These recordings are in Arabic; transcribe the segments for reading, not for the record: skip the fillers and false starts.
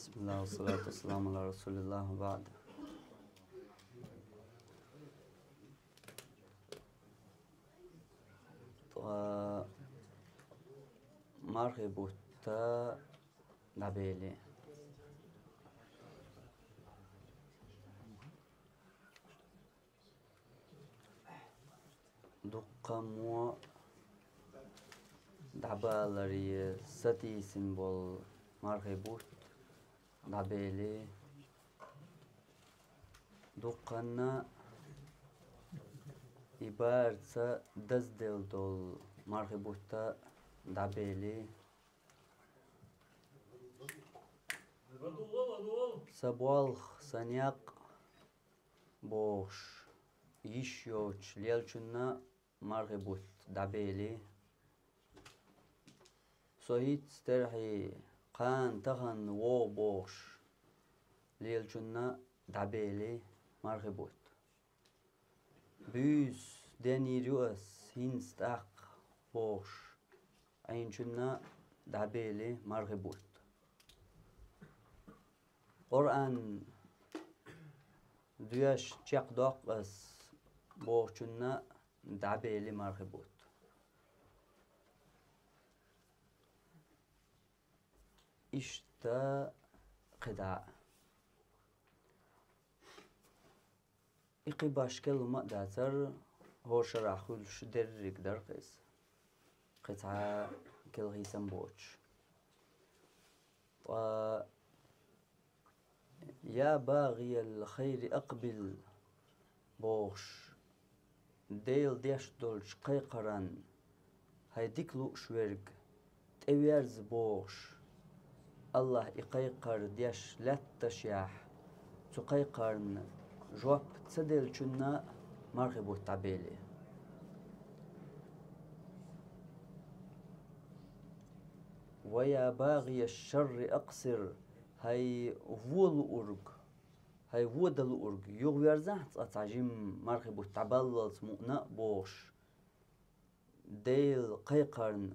بسم الله والصلاة والسلام على رسول الله وبعد. مرغبوتا نبيلي دقمو دعبالري ستي سيمبول مرغبوت نبيلي دقنا إبارة دزدل دول مرغبوتا نبيلي سبوالخ سنياق بوش يشيوش ليلچنا مرغبوت دبيلي سوهيت سترحي قان تغن وو بوش ليلچنا دبيلي مرغبوت بيس دني رؤس هنستاق بوش عينچنا دبيلي مرغبوت قرآن دویش چق داقس بوچنا دعبیلی مرغبوت اشتا قداع اقی باشکل ما داتر هو شراخول شدر در قيس قطعة كل غيسن بوش و يا باغي الخير أقبل بوش ديل ديش دولش قيقران هيديك لو شويرج تأويرز بوش الله يقيقر ديش لا تشياح تقيقرن جواب تسدل شنا مرغبو تعبيلي ويا باغي الشر أقصر هاي وول أورج هاي وودل أورج يغيرزحت أتعجم مرغبو تعبلت مؤنة بوش ديل قيقرن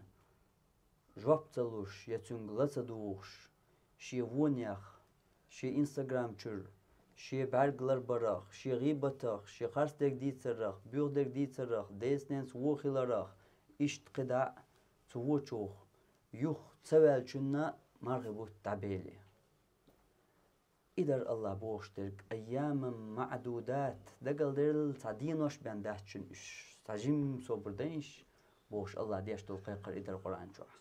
جوابتلوش يتونغلت دوش شي وونيخ شي انستغرام چر شي برگلر براخ شي غيبتخ شي خرس دك ديترخ بيوغ دك ديترخ ديسنس وخيلرخ اشت قدع تووچوخ يوخ تسوال چنا مرغبو تعبيلي إدر الله بوش درك أيام معدودات دقل درل تعدينوش بندهشن إش تجيم صبردينش بوش الله ديش دول قيقر إدر قرآن جوح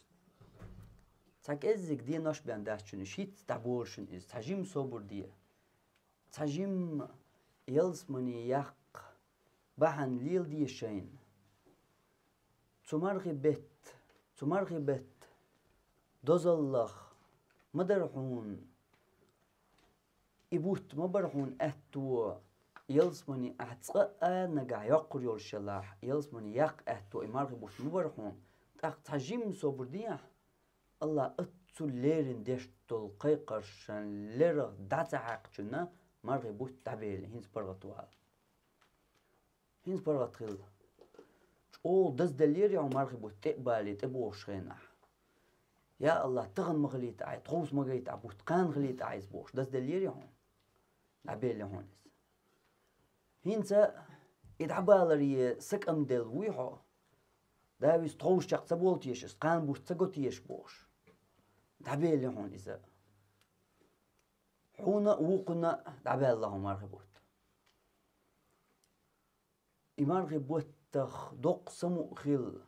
تاك إزك دينوش بندهشن إش هيت تعبورشن إز تجيم صبردية تجيم يلسمني يق بحن ليل دي شين تمرغي بيت دوز الله مدرحون إبوت ما برحون أهتو يلسمني أهتقى نجا يقر يرشلاح يلسمني يق أهتو إمارغ بوش ما برحون تحجيم صبردية الله أتو ليرن ديشتو القيقرشن لير داتا عقشنا مارغ بوش تعبيل هنس برغتوها هنس برغتخل أول دز دلير يا مارغ بوش تقبالي تبوش خينح يا الله تغن مغليت عايز تغوص مغليت عبوت قان غليت عايز بوش دز دلير يا عبيل هونس هنسا إدعبالري سك أمدل ويحو داويس تغوش شاق سبولتيش قان بوش تغوتيش بوش دعبيل هونس حونا وقنا دعبال الله مرغبوت إمرغبوت تخ دوق سمو خيل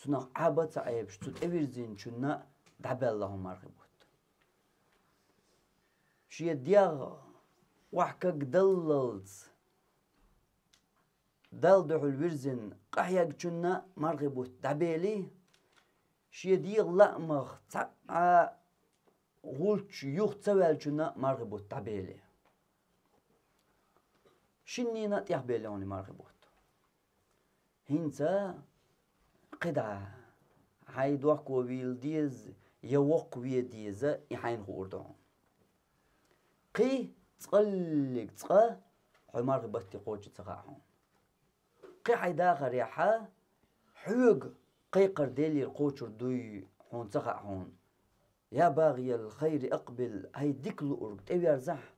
تناق عبات عيبش تut everything شنا دعبال الله مرغبوت شي دياغ وحكك دللز دلدح الورزن قحيق شنا مرغبوت دعبالي شي دياغ لأمغ تعا غولش يوخ تسوال شنا مرغبوت دعبالي شنينا تيحبالي هوني مرغبوت هنسا قدعة هايد وقو ويل ديز يوق ويا ديزا يحين خوردهم قي تقلق تقا حمار بطي قوش تقاهم قي حيدا غريحة حوق قي قرديلي القوش دوي حون تقاهم يا باغي الخير أقبل هاي ديكلو أورج تبي أرزح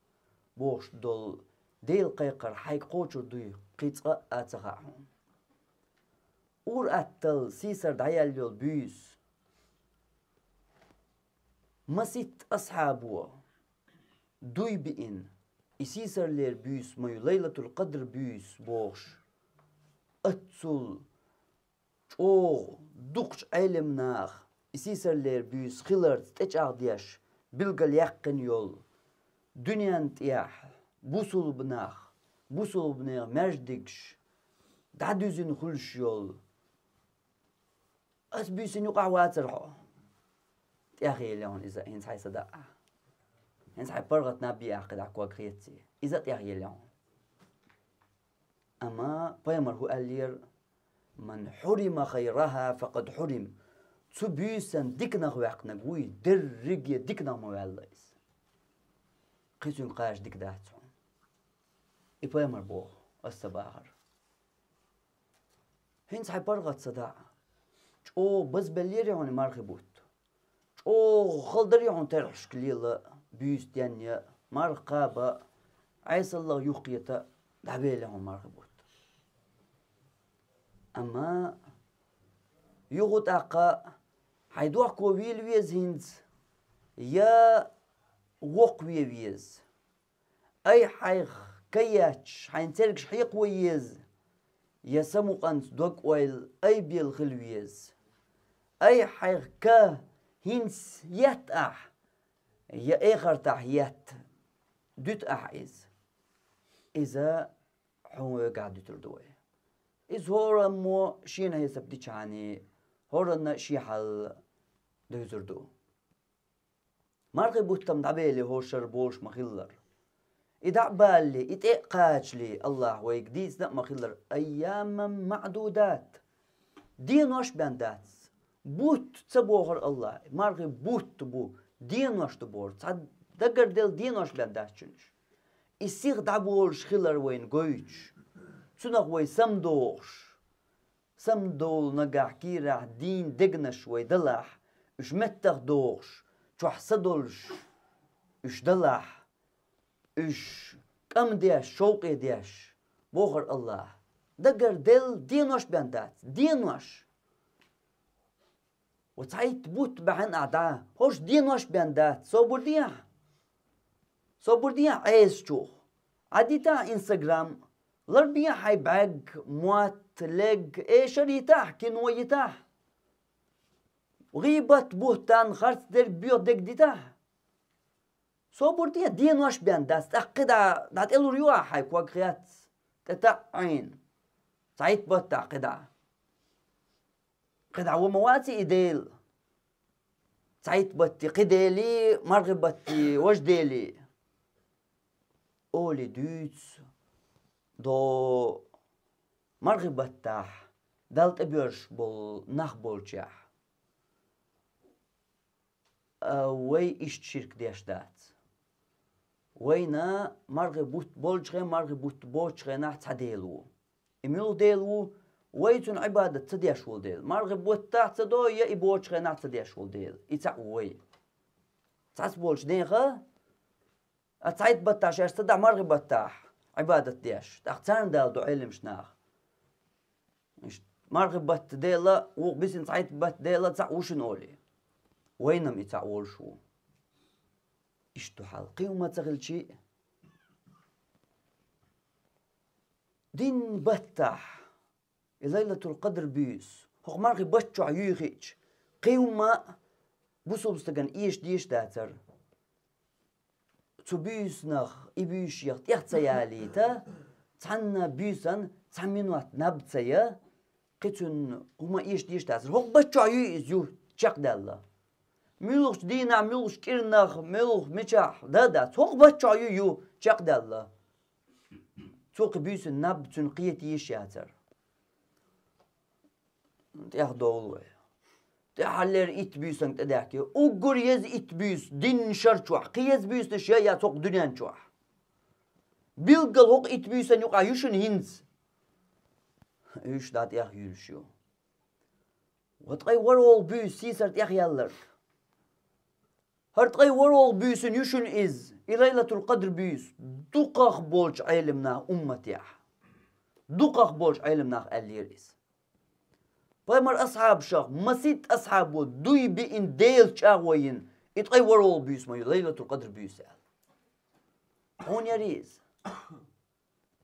بوش دول ديل قيقر حيك قوشر دوي قيتقا أتغاهم اور أتل سيسر دعيال يول بيس مسيت أصحابه دوي بإن يسيسر لير بيس ما ليلة القدر بيس بوش أتسل أو دقش علم ناخ يسيسر لير بيس خلر تتجع ديش بلغل يقن يول دنيا انتياح بوصل بناخ مجدكش دعدوزين خلش يول أس بيسن يقع واترحو يا أخي اليوم إذا هنس حي صدق هنس حي برغت نبي أعقد عقوا كريتي إذا يا أخي اليوم أما بيمر هو قال من حرم خيرها فقد حرم تبيسن ديكنا غواقنا قوي درجي ديكنا مواليس قيسون قاش ديك داتون بيمر بو الصباحر هنس حي برغت صدق او بس بليري هون مرخبوت او خلدري هون ترحش كليلا بيس ديانيا مرقابة عيس الله يقيتا دعبيلي هون مرخبوت اما يغوت اقا حيدوح كوبيل ويز هنز يا وقوي ويز اي حيخ كياتش حينتركش حيق ويز يا سمو قنت دوك ويل اي بيل خلويز اي حيخ كا هنس يت اح يا اخر تحيات دوت احيز اذا هو قاعد يتردوي إذ هو مو شينا يسبتش عني هو شي حل دوزردو مرقي بوتم دعبيلي هو شربوش مخلر إذا بالي إتقاش لي الله ويقديس لا مخلر أياما معدودات دين وش باندات بوت تبوغر الله مرقي بوت بو دين وش تبور دقر دل دين وش باندات شنش إسيغ دعبولش خلر وين قويش سنغ وي سمدول نقع كيرا دين دقنش وي دلح اش متغ دوغش چوح صدولش اش دلح اش كم ديش شوقي ديش بوغر الله دقر دل دينوش باندات دينوش وتعيت بوت بعن أعداء هوش دينوش باندات صبر ديا عيس شوخ عديتا انستغرام لربيا حي بعق موات لق ايش يتاح كنو يتاح غيبة بوهتان خرط در بيو دق ديتاح صبر ديا دين واش بيان داس تقدا دات الو ريوا حي كوا خيات تتعين سعيد بوتا قدا ومواتي إديل سعيد بوتي قديلي مرغبتي وجديلي أولي دوتس دو مرغبتاح دالت أبيرش بول نخ بولشاح وي إشت شرك ديش دات وينا مرغبوت بولشغي مرغبوت بولشغي نح تديلو إميل ديلو ويتون عبادة تديش ولديل مرغبوت تحت دو يا إبولشغي نح تديش ولديل إتاع وي تعس بولش ديخه أتعيد بتاش أستدع مرغبتاح عبادة ديش تختان دال دو علم شناخ مرغبت ديلا وبس نصعيت بت ديلا تاع وشنولي وينم يتعول شو اشتو حلقي وما تغل شيء دين بتاح ليلة القدر بيس هو مرغي بتشو عيوخيش قيوما بوسو بستغن إيش ديش داتر تو بيس نخ إبيش يخت يختيالي تا تحنا بيسن تحمينوات نبتسيا قيتون هما إيش ديش داتر هو بتشو عيوخيش تشاق دالا ملوش دينا ملوش كيرنخ ملوش مشاح دادات هو بتشو عيوخيش تشاق دالا توق بيسن نبتون قيتي يشاتر تاخدولوه تحلر إت بيسن تداكي أوجر يز إت بيس دين شرچوح قيز بيس تشيا يا توق دنيان چوح بيلقل هوق إت بيسن يقع يشن هنز يش دات ياخ يلشو وتقي ورول بيس سيسرت ياخ يالر هرتقي ورول بيسن يشن إز ليلة القدر بيس دقاق بولش علمنا أمتي دقاق بولش علمنا الليريس بايمر أصحاب شاق مسيت أصحابه دوي بإن ديل شاوين يتقي ورول بيس ما ليلة القدر بيس هون يريز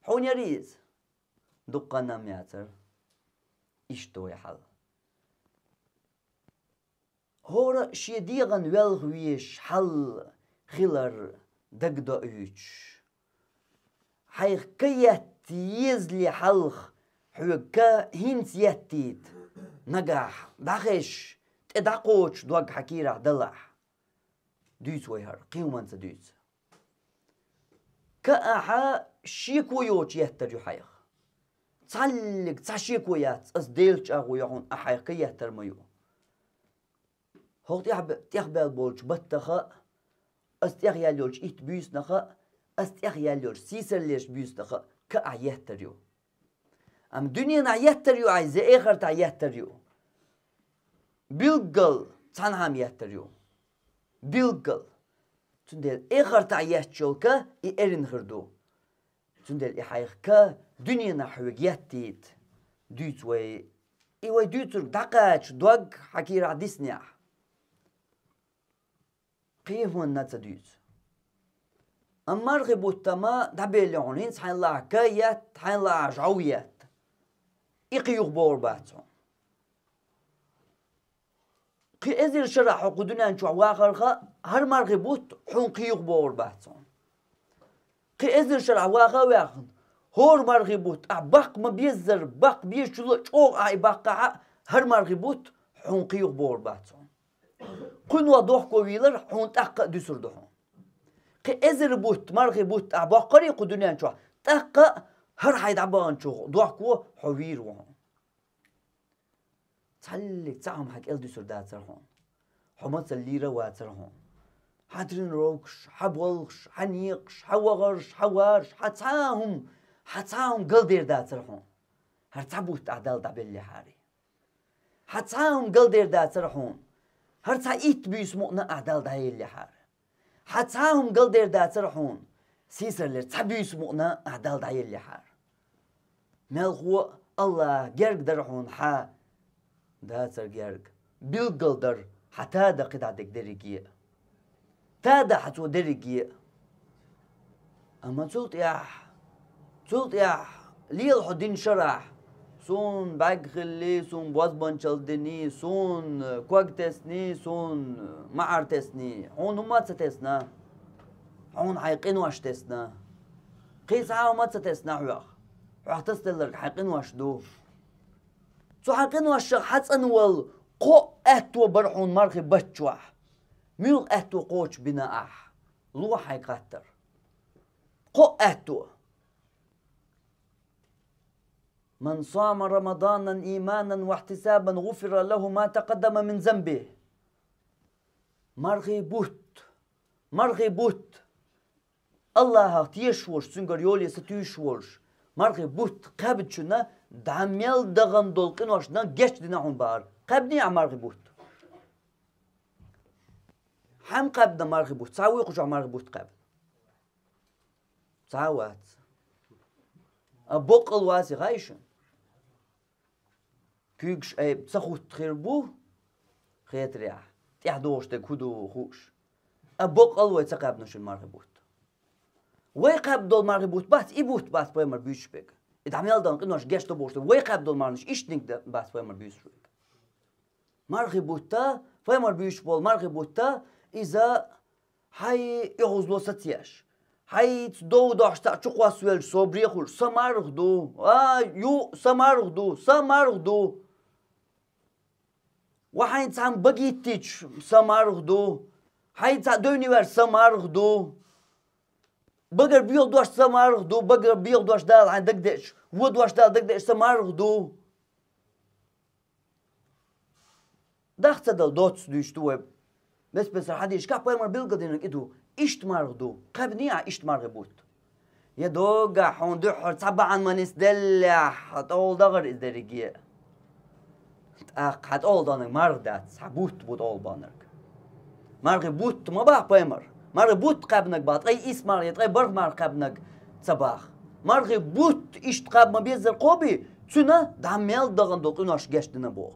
هون يريز دقنا مياتر إشتو يحل هورا شيديغن والغويش حل خلر دقدا ايش حيخ كيات يزلي حلخ حوكا هينس يتيت نجاح داخش تدعقوش دوق حكيرة دلح دويس ويهر قيومان تدويس كأحا شيكو يوش يهتر يحيخ تعلق تعشيكو يات اس ديلش اغو يعون احيخ يهتر ميو هو تيخبال بولش بطخا استيخ ياليولش إت بيس نخا استيخ ياليولش سيسر ليش بيس نخا كأعيهتريو أم دنيا نعيهتريو عايزة آخر تعيهتريو بيلقل تنهم يهتريو بيلقل تندل آخر تعيهتشول كا إيرين خردو تندل إحايخ كا دنيا نحوك يهتيت دوت وي إيوي دوتر دقاش دوغ حكير عديسنيح قيمون نتدوز أما رغبوت تما دبيلونين سحين الله كايات حين الله عجويات إقيوغ بور باتون قي إزير شرح قدنا نشوع واخرها هر مرغبوت حون قيوغ بور باتون قي إزير شرح واخر هور مرغبوت أبق ما بيزر بق بيشلو شوق أي بقع هر مرغبوت حون قيوغ بور باتون كن وضوح كويلر حون تحقق دسر دحون قي إزر بوت مرغي بوت أبقري قدنيان شو تحقق هر حيد عبان شو ضوح كو حوير وهون تحلق تعهم حق إل دسر داتر هون حمات الليرة واتر هون حدرن روكش حبولش حنيقش حوغرش حوارش حتاهم قلدير داتر هون هر تعبوت أعدال دابلي حاري حتاهم قلدير داتر هون هر تعيت بيس مؤنا أعدال داي اللي حار حتاهم قل دير داتر حون سيسر لر تعبيس مؤنا أعدال داي اللي حار ملخو الله جرق درحون حا داتر جرق بيلقل در حتى دا قطعتك دريقية تادا حتو دريقية أما تلت ياح ليل حدين شرح سون باقخلي سون بوزبان چلدني سون كوغتسني سون معرتسني هون وما تستسنا هون حيقين واش تسنا قيس عاو ما تستسنا حوح تستلر حيقين واش دو سو حيقين واش حتسن وال قو اتو برحون مرخي بچوح ميل اتو قوش بنا لو حيقاتر قو اتو من صام رمضانا إيمانا واحتسابا غفر له ما تقدم من ذنبه مرغي بوت الله تيشورش سنگر يولي ستيشورش مرغي بوت قبد شنا دعميل دغن دولقين واشنا جيش ديناهم بار قبني مرغي بوت حم قبنا مرغي بوت ساوي قجع مرغي بوت قبل ساوات أبوق الواسي غايشن كيكش أي بتسخوت خيربو خيت ريح تيحدوش تكودو خوش أبوق الوي تقابنا شو المرغبوت ويقاب دول مرغبوت بات إبوت بات بايمر بيش بيك إدعميال دان قنوش جيش تبوشت ويقاب دول مرنش إشتنك بات بايمر بيش بيك مرغبوتا بايمر بيش بول مرغبوتا إذا هاي يغزلو ستياش هاي دو داشتا چقوا سويل صبري خور سمارغ دو يو سمارغ دو وحين تسام بقيتيش سمارغ دو هاي تا دوني ور سمارغ دو بقر بيغ دوش سمارغ دو بقر بيغ دوش دال عن دقدش ودوش دال دقدش سمارغ دو دخت دال دوتس دوش دو بس حديش كاح بايمر بيلقدينك إدو إشت مرغدو قبني إشت مرغبوت يا دوغا حون دحر طبعا ما نسدلح طول دغر إزدريجية حت أول دانك مرغدات سحبوت بود أول بانك مرغ بوت ما باه بايمر مرغ بوت قابنك بات أي إس مرغ يتغي برغ مرغ قابنك صباح مرغ بوت إشت قاب ما بيزر قوبي تنا دعميل دغن دوق إناش جشتنا بو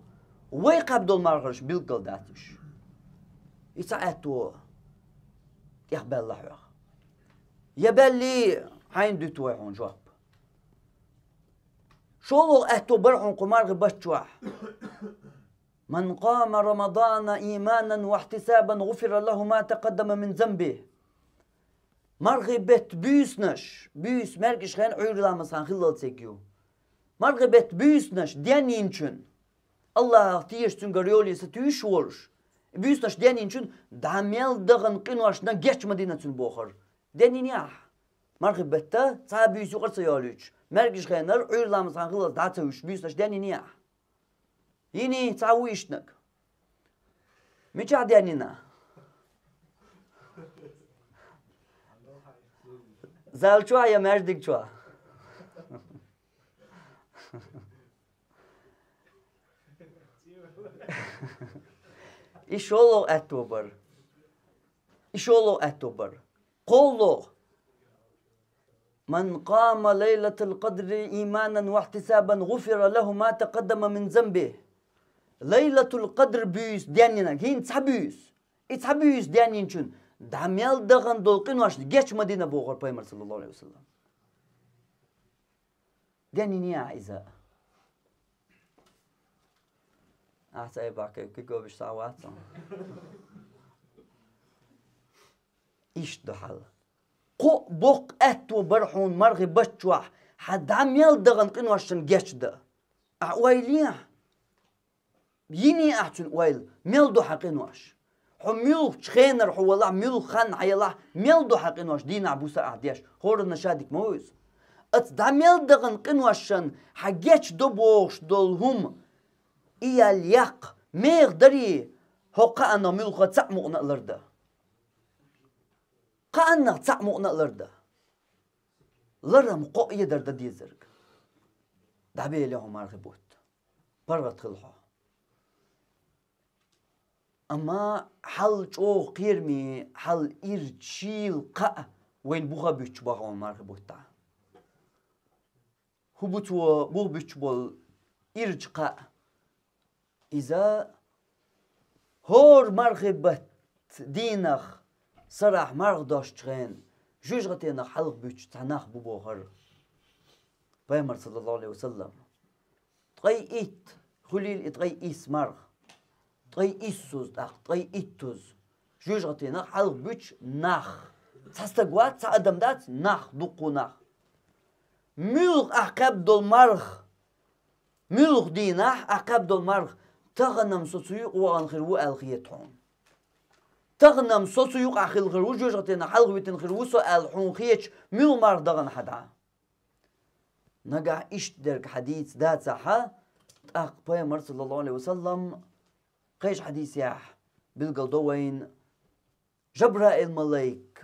وي قاب دول مرغش بيلقل داتش يساعدتو يخبال الله يبالي حين دو تويحون جواب شو أهتو برحون قمار بشتوح من قام رمضان إيمانا واحتسابا غفر له ما تقدم من ذنبه مرغبت بيسنش بيس مرقش خين عير لامسان خلال تسيكيو مرغبت بيسنش ديانينشن الله تيشتن غريولي ستيش ورش بيسنش ديانينشن دعميل دغن قنواش نجيش مدينة بوخر ديانينياح مرغبت تا بيس يقر سيالوش مرقش خينر عير لامسان خلال داتوش بيسنش ديانينياح يني تعويشنك ميش عديانينا زال شو يا مردك شو إشولو أكتوبر قولو من قام ليلة القدر إيمانا واحتسابا غفر له ما تقدم من ذنبه ليلة القدر بيس ديانينا هين تسحبيس ديانين شون دعميال دغن دولقين واش جيش مدينة بوغر بايمر صلى الله عليه وسلم ديانين يا عزاء أحسن باكي كيكو بش ساوات إيش دحل قو بوق أتو برحون مرغي بشتوح حد عميال دغن قين واشن جيش ده أعويليه يني أحسن ويل ميلدو حقين واش حميل شخينر هو الله ميل خان عيلا ميلدو حقين واش دين عبوسا أعديش هور النشادك موز أتدع ميل دغن قنواشن حاجيش دوبوش دولهم إيا الياق ميغ دري هو قانا ميل خا تعمقنا الأرض قانا تعمقنا الأرض لرم قو يدر ديزرق دعبي لهم مرغبوت برغت خلحه أما حل جو قيرمي حل إرتشيل قا وين بوغا بيتش باغا مرغبوتا هو بتو بوغ بيتش بول إرتش قا إذا هور مرغبت دينخ صراح مرغ داشتغين جوجغتينخ حلق بيتش تعناخ بوغر بايمر صلى الله عليه وسلم تغي إيت خليل إتغي إيس مرغ تغي إيسوز داخ تغي إيتوز جوجغتينخ حلق بيتش ناخ تستقوات سأدم دات ناخ دقو ناخ ملغ أحقاب دول مرغ ملغ ديناح أحقاب دول مرغ تغنم سوسيوق وغن خيرو الخيتهم تغنم سوسيوق أخيل خيرو جوجغتينخ حلق بيتن خيرو سو الحون خيتش ملغ مرغ دغن حدا نقع إشترك حديث دات ساحة تأق بايمر صلى الله عليه وسلم قيش حديث ياح بالقلدوين جبرائيل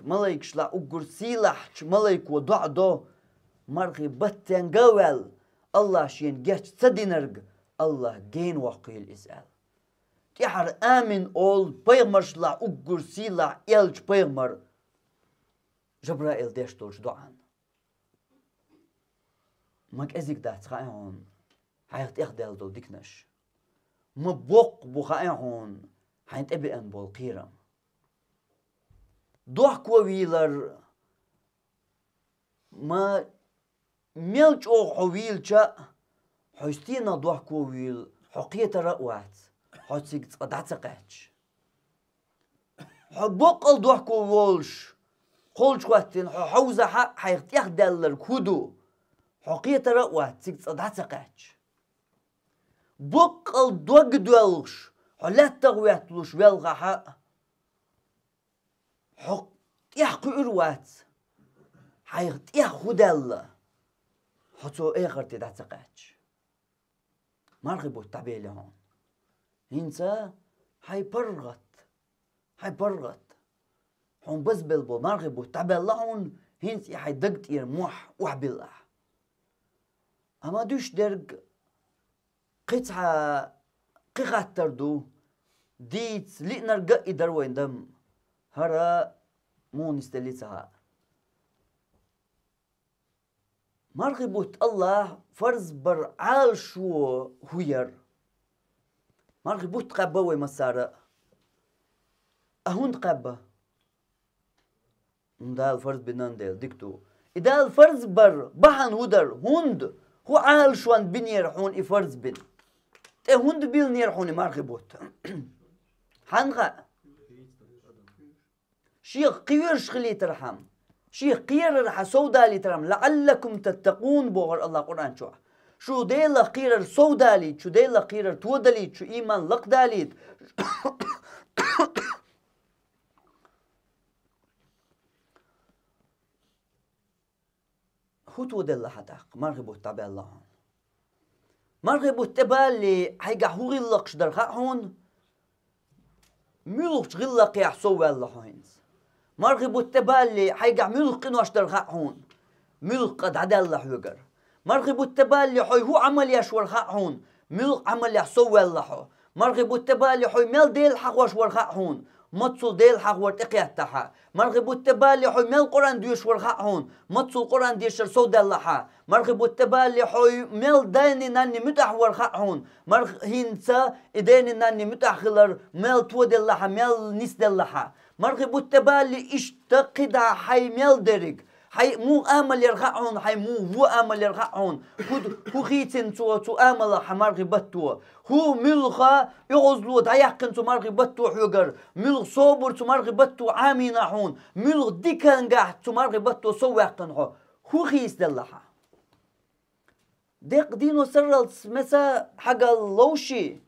ملايك شلا أقر سيلح ملايك ودعدو مرغي بطين قوال الله شين جيش تدينرق الله جين وقيل إسأل تيحر آمن أول بايمر شلا أقر سيلح إلج بايمر جبرائيل ديش دولش دعان ماك أزيك دات خايهون حيات إخدال دول ديكنش مبوق بخايهون حينت أبي أن بول قيرم دوح كوويلر ما ميلج أو حويل جا حوستينا دوح كوويل حقية رأوات حوستيك تقدعت قاتش حبوق الدوح كوولش قولش وقتين حوزة حيات إخدال الكودو حقية رأوات تيك تصدعت قاتش بقل دوغ دوغش حلات تغوياتلوش بيلغا حق يحقو إروات حيغت يحقو دل حتو إيغر تدعت قاتش مرغبو التعبير لهم هنسا حيبرغت حون بس بلبو مرغبو التعبير لهم هنسي حيدقت يرموح وحبيله أما دوش درق قطعة قطردو ديت لئنا رقا دروين دم هرا مون استليتها مرغبوت الله فرز بر عال شو هوير مرغبوت قبا ومسارة أهون قبا دال فرز بنان ديل ديكتو إذا الفرز بر بحن هدر هند هو عال شوان بنير حون إفرز بن هند بيل نير حون مرغبوت حنغا شيخ قيرش خلي ترحم شيخ قير رح سودالي ترحم لعلكم تتقون بوغر الله قرآن شو ديلا قير سودالي شو ديلا قير تودالي شو إيمان لقدالي هو تودل حداق مرغبوت تبع الله مرغبوت تبالي حيقع هو غلقش درخاحون ملوش غلق يحسو الله هينز مرغبوت تبالي حيقع ملق نوش درخاحون ملق قد عدا الله يقر مرغبوت تبالي حي هو عمل يشور خاحون ملق عمل يحسو الله مرغبوت تبالي حي مل ديل حق وشور خاحون متصل ديل حق ورتقيتها مرغبوت تبالي حي مل قران ديش ورخاحون متصل قران ديش سود الله مرغبوت تبالي حي مل ديني ناني متح ورخاحون هينسا اديني ناني متاخلر مل تود الله مل نسد الله مرغبوت تبالي اشتقد حي مل درك حي مو امل يرخاحون حي مو هو امل يرخاحون هو خيتن تو امل مرغبتو هو ملخا يغزلو دايقن تو مرغبتو حجر ملغ صبر تو مرغبتو عامينحون ملغ ديكنغا تو مرغبتو سوقن هو خيس دلها دق دينو سرل مسا حاجه لوشي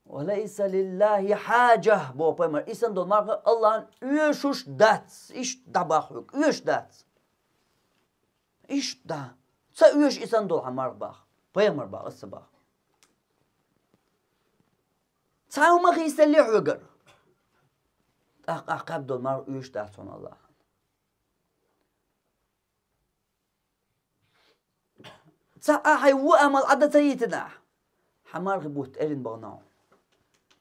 وليس لله حاجه بو بمر اسن دو مرغ الله يشوش دات ايش دباخك يش دات ايش دا تسويش اسن دو مرغ باخ بمر باخ الصباح تاو ما خيس اللي حجر اقاب دو مرغ يش داتون الله تا هاي و امل عدتيتنا حمار غبوت ارين بغناو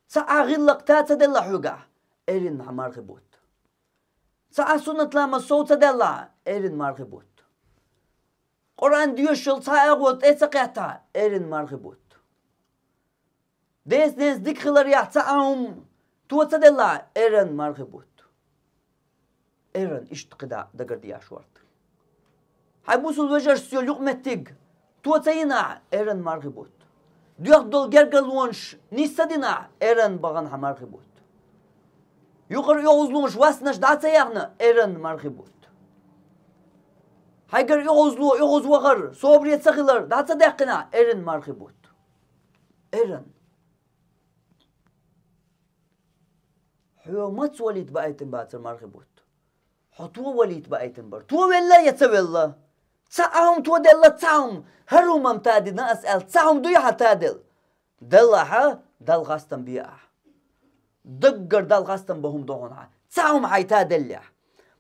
تا غلق تاتا دلا حوقع ارين حمار غبوت تا سنة لما صوت دلا ارين مار غبوت قرآن ديوشل تا اغوت اتقاتا ارين مار غبوت ديس ناس ديكخلر يحتاهم توتا دلا ارين مار غبوت ارين اشتقدا دقر دياشورت هاي بوسو الوجر سيو لقمتيق توتينا ارن مرغبوت ديوخ دول جرجلونش نيستدينا ارن بغن مرغبوت يقر يوزلونش واسنش داتيغنا ارن مرغبوت هايقر يوز وغر صوبريت سخيلر داتا داقنا ارن مرغبوت ارن حيو مات وليد بايتن باتر مرغبوت حطو وليد بايتن بر تو ولا يتسوي الله تاهم تودل تاهم هرومم تادي ناسال تاهم دويا تادل دلها دل غاستن بيا دقر دل غاستن بهم دغنا تاهم هاي تادل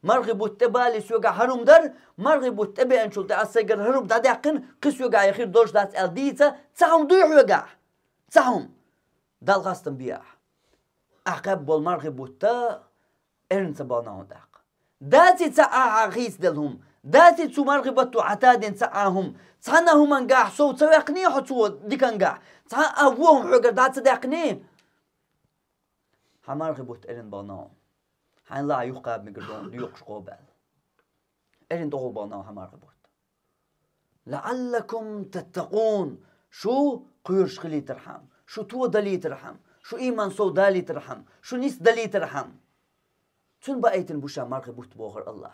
مرغبوت تبالي سوغا هروم در مرغبوت تبي انشل تاسجر هروم دادقن قسوغا يخير دوش دات ال ديتا تاهم دوي حوغا تاهم دل غاستن بيا عقب بول مرغبوت تا ارنت بانا داق داتي تا غيس دلهم داتي تو مرغبتو عتادين تاعهم تانهم انقاح صوت سويقني حتو ديك انقاح تا ابوهم حقر دات صدقني حمرغبوت ارن باناو حين لا يقاب مقردون يقش قوبال ارن دغل باناو حمرغبوت لعلكم تتقون شو قيرش خلي ترحم شو تو دلي ترحم شو ايمان صو دالي ترحم شو نيس دلي ترحم تون بقيت بوشا مرغبوت بوغر الله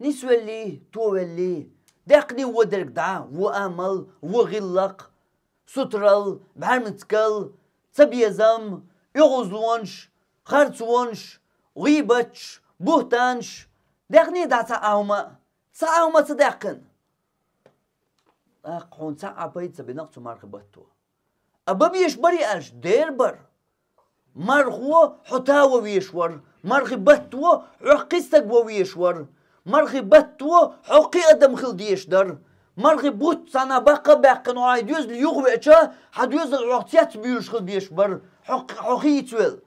نسولي تولي دقني ودرك دع وامل وغلق سترل بحرمتكل تبيزم يغزونش خرطونش غيبتش بوهتانش دقني دع تعاوما تدقن اقعون تعا بيت بنقص مرغبتو ابابيش بريئاش دير بر مرغو حتاوى ويشور مرغبتو عقيستك ويشور مرغبتو حقي ادم خل ديش در مرغبوت سنة باقا نوعي ديوز ليوغ بيشا حديوز العقتيات بيوش خل ديش بر حقيتول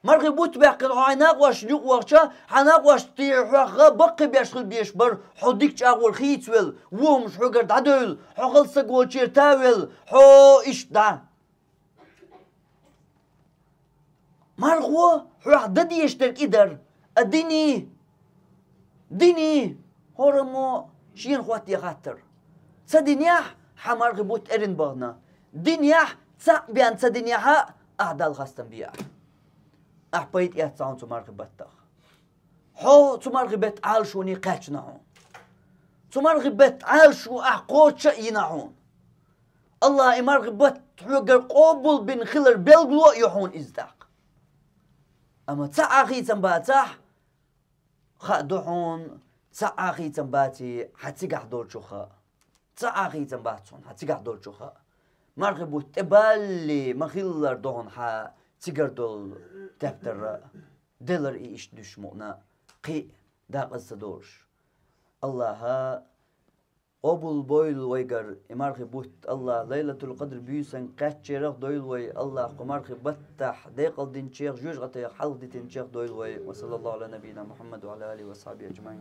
مرغي بوت بيحكي عناق واش نيق وقتا حناق واش تيحغ بقي بيشغل بيشبر حديك تاول خيتول ومش حقر عدل حقل سقول تاول حو ايش دا مرغو راح ددي يشترك إدر ديني هرمو شين خواتي خاطر سدنياح حمرغ بوت إرن بغنا دنياح تساق بيان سدنياها أعدال خاستن بيا أحبيت يهتسعون تمرغ بطخ حو تمرغ بيت عالشوني قاتناهون تمرغ بيت عالشو أحقوتش يناهون الله إمرغ بيت حقر قبول بن خلر بلغلو يحون إزداق أما تسعاخي تنباتح خادوحون تسعاخي تنباتي حتيقح دول شوخا تسعاخي تنباتون حتيقح دول شوخا مرغ بوت تبالي مخيلر دون حا تيقر دول تبتر دلر إيش دشمونا قي داق الصدورش الله ها أبول بويل ويجر إمارخ بوت الله ليلة القدر بيوسن قاتشيرخ دويل وي الله قمارخ بتح ديقل دين شيخ جوج غطي حلق دين شيخ دويل وي وصلى الله على نبينا محمد وعلى آله وصحبه أجمعين.